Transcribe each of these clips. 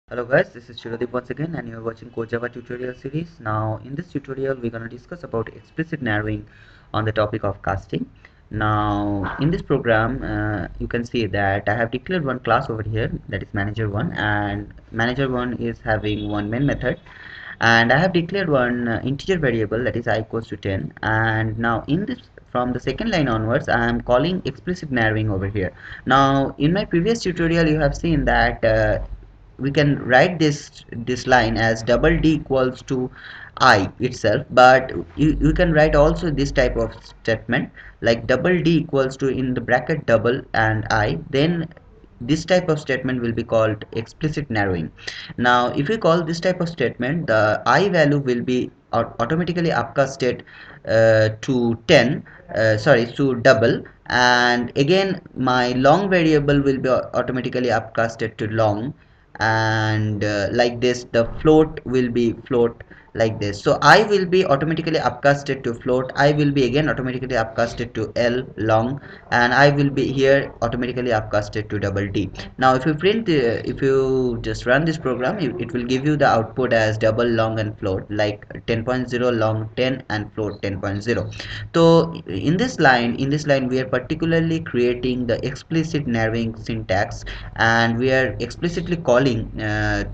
Hello guys, this is Shirodip once again and you are watching Code Java tutorial series. Now in this tutorial we're going to discuss about explicit narrowing on the topic of casting. Now in this program you can see that I have declared one class over here, that is manager1, and manager1 is having one main method, and I have declared one integer variable, that is I equals to 10. And now in this, from the second line onwards, I am calling explicit narrowing over here. Now in my previous tutorial you have seen that we can write this line as double d equals to I itself, but you can write also this type of statement like double d equals to in the bracket double and I, then this type of statement will be called explicit narrowing. Now if you call this type of statement, the I value will be automatically upcasted to 10, sorry, to double, and again my long variable will be automatically upcasted to long, and like this the float will be float, like this. So I will be automatically upcasted to float, I will be again automatically upcasted to L long, and I will be here automatically upcasted to double D. Now if you print if you just run this program, it will give you the output as double, long and float, like 10.0 long 10 and float 10.0. So in this line we are particularly creating the explicit narrowing syntax, and we are explicitly calling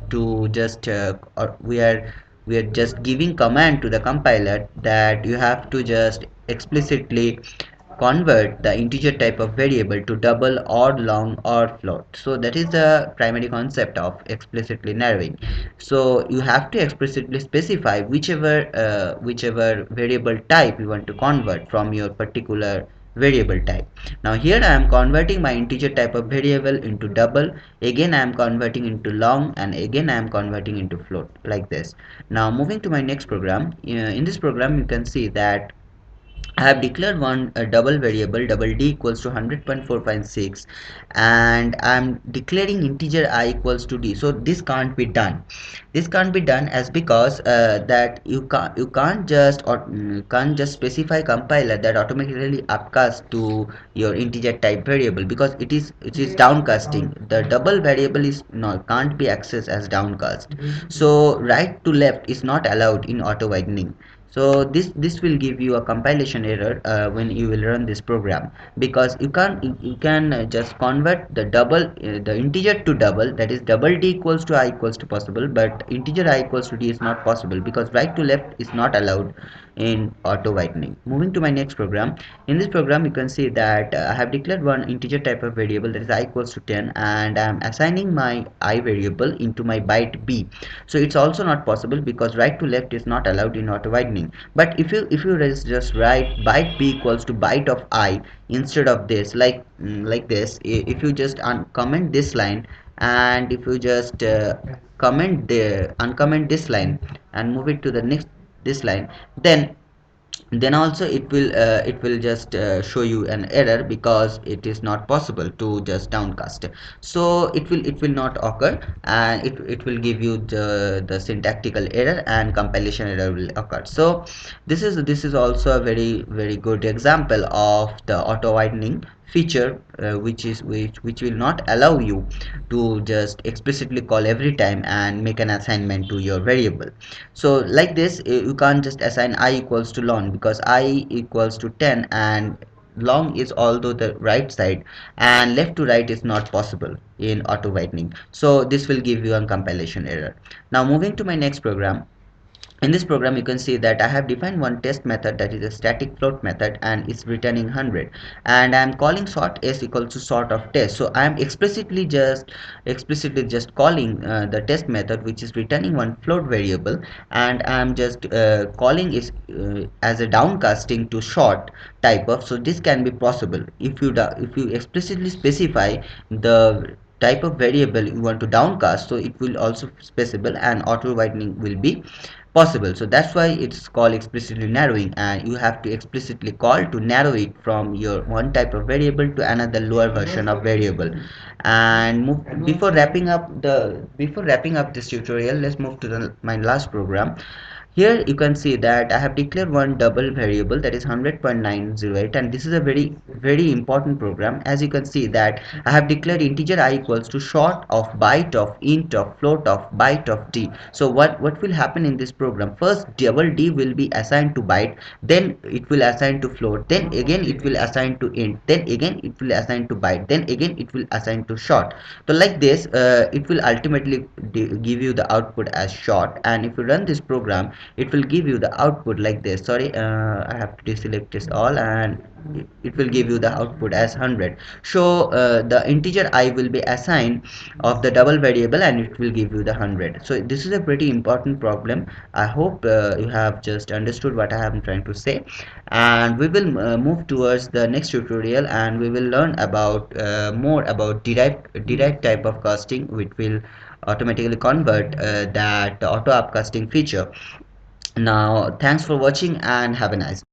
to just or we are just giving command to the compiler that you have to just explicitly convert the integer type of variable to double or long or float. So that is the primary concept of explicitly narrowing. So you have to explicitly specify whichever variable type you want to convert from your particular variable type. Now here I am converting my integer type of variable into double, again I am converting into long, and again I am converting into float, like this. Now moving to my next program, in this program you can see that I have declared one double variable double d equals to 100.4.6, and I'm declaring integer I equals to d. So this can't be done. This can't be done as because that you can't just can't just specify compiler that automatically upcast to your integer type variable, because it is downcasting. The double variable is not can't be accessed as downcast. So right to left is not allowed in auto widening. So this will give you a compilation error when you will run this program, because you can just convert the double the integer to double, that is double d equals to I equals to possible, but integer I equals to d is not possible because right to left is not allowed in auto whitening. Moving to my next program, in this program you can see that I have declared one integer type of variable, that is I equals to 10, and I am assigning my I variable into my byte b. So it's also not possible because right to left is not allowed in auto widening. But if you just write byte b equals to byte of I instead of this, like this, if you just uncomment this line, and if you just uncomment this line and move it to the next this line, then also it will just show you an error because it is not possible to just downcast. So it will not occur, and it will give you the syntactical error and compilation error will occur. So this is also a very good example of the auto widening feature, which will not allow you to just explicitly call every time and make an assignment to your variable. So like this, you can't just assign I equals to long, because I equals to 10 and long is although the right side, and left to right is not possible in auto whitening. So this will give you a compilation error. Now moving to my next program, in this program you can see that I have defined one test method, that is a static float method, and it's returning 100, and I am calling sort s equals to sort of test. So I am explicitly just calling the test method, which is returning one float variable, and I am just calling is as a downcasting to short type of. So this can be possible if you explicitly specify the type of variable you want to downcast, so it will also specifiable and auto widening will be possible. So that's why it's called explicitly narrowing, and you have to explicitly call to narrow it from your one type of variable to another lower version of variable. And before wrapping up this tutorial, let's move to my last program. Here you can see that I have declared one double variable, that is 100.908, and this is a very important program. As you can see that I have declared integer I equals to short of byte of int of float of byte of d. So what will happen in this program? First double d will be assigned to byte, then it will assign to float, then again it will assign to int, then again it will assign to byte, then again it will assign to short. So like this, it will ultimately give you the output as short, and if you run this program, it will give you the output like this. Sorry, I have to deselect this all, and it will give you the output as 100. So the integer I will be assigned of the double variable, and it will give you the 100. So this is a pretty important problem. I hope you have just understood what I am trying to say, and we will move towards the next tutorial, and we will learn about more about derived type of casting, which will automatically convert that auto upcasting feature. Now, thanks for watching and have a nice day.